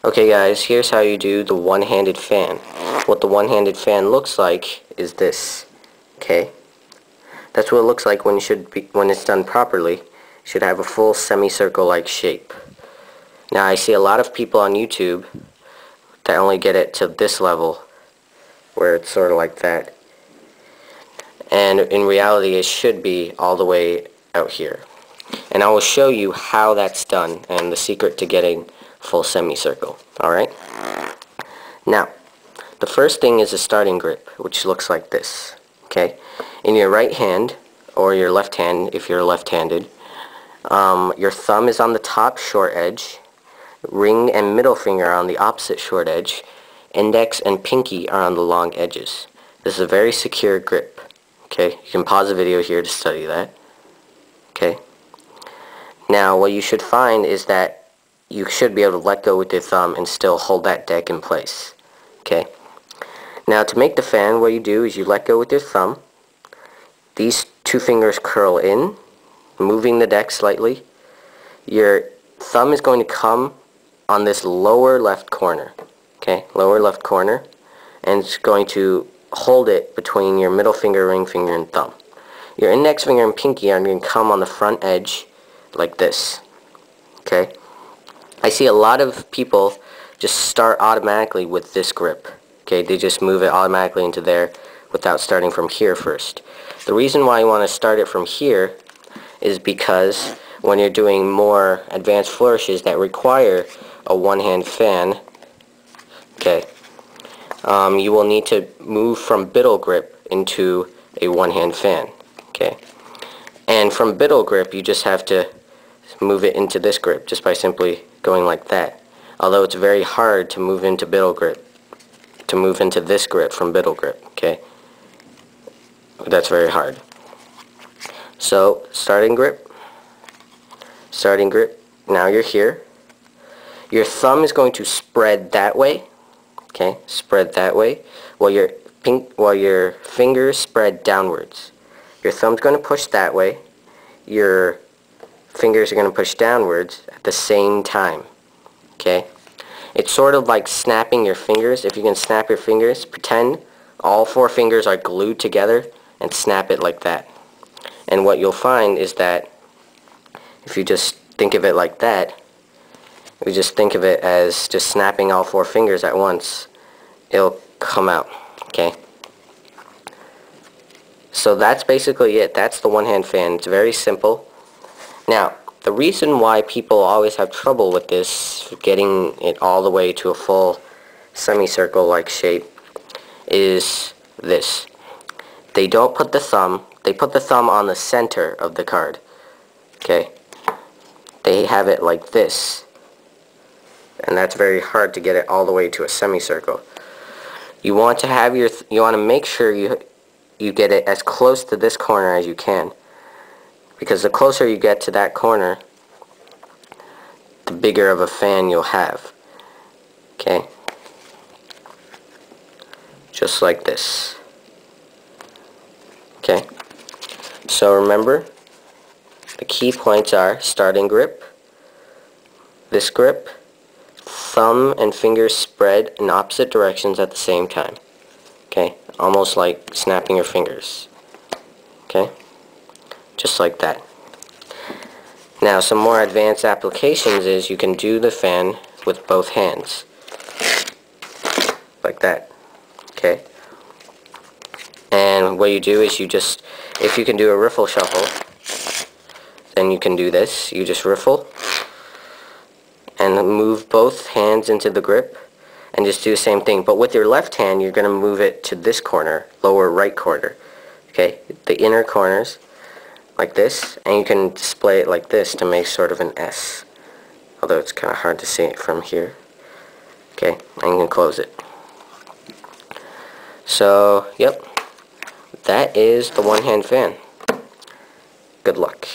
Okay guys, here's how you do the one-handed fan. What the one-handed fan looks like is this. Okay? That's what it looks like when when it's done properly. It should have a full semicircle-like shape. Now I see a lot of people on YouTube that only get it to this level, where it's sort of like that. And in reality it should be all the way out here. And I will show you how that's done and the secret to getting full semicircle. Alright? Now, the first thing is a starting grip, which looks like this. Okay? In your right hand, or your left hand if you're left-handed, your thumb is on the top short edge, ring and middle finger are on the opposite short edge, index and pinky are on the long edges. This is a very secure grip. Okay? You can pause the video here to study that. Okay? Now, what you should find is that you should be able to let go with your thumb and still hold that deck in place. Okay? Now, to make the fan, what you do is you let go with your thumb. These two fingers curl in, moving the deck slightly. Your thumb is going to come on this lower left corner. Okay? Lower left corner. And it's going to hold it between your middle finger, ring finger, and thumb. Your index finger and pinky are going to come on the front edge like this. Okay? I see a lot of people just start automatically with this grip. Okay? They just move it automatically into there without starting from here first. The reason why you want to start it from here is because when you're doing more advanced flourishes that require a one-hand fan, okay, you will need to move from biddle grip into a one-hand fan. Okay? And from biddle grip, you just have to move it into this grip just by simply going like that. Although it's very hard to move into biddle grip, to move into this grip from biddle grip. Okay? That's very hard. So, starting grip, now you're here. Your thumb is going to spread that way. Okay? Spread that way. While your fingers spread downwards. Your thumb's going to push that way. Your fingers are going to push downwards at the same time. Okay? It's sort of like snapping your fingers. If you can snap your fingers, pretend all four fingers are glued together and snap it like that. And what you'll find is that if you just think of it like that, you just think of it as just snapping all four fingers at once, it'll come out. Okay? So that's basically it. That's the one-hand fan. It's very simple. Now, the reason why people always have trouble with this, getting it all the way to a full semicircle-like shape, is this. They don't put the thumb, they put the thumb on the center of the card. Okay? They have it like this. And that's very hard to get it all the way to a semicircle. You want to have you want to make sure you get it as close to this corner as you can. Because the closer you get to that corner, the bigger of a fan you'll have. Okay? Just like this. Okay? So remember, the key points are starting grip, this grip, thumb and fingers spread in opposite directions at the same time. Okay? Almost like snapping your fingers. Okay? Just like that. Now, some more advanced applications is you can do the fan with both hands. Like that. Okay? And what you do is you just, if you can do a riffle shuffle, then you can do this. You just riffle and move both hands into the grip and just do the same thing. But with your left hand, you're going to move it to this corner, lower right corner. Okay? The inner corners. Like this, and you can display it like this to make sort of an S. Although it's kind of hard to see it from here. Okay, and you can close it. So, yep, that is the one-hand fan. Good luck.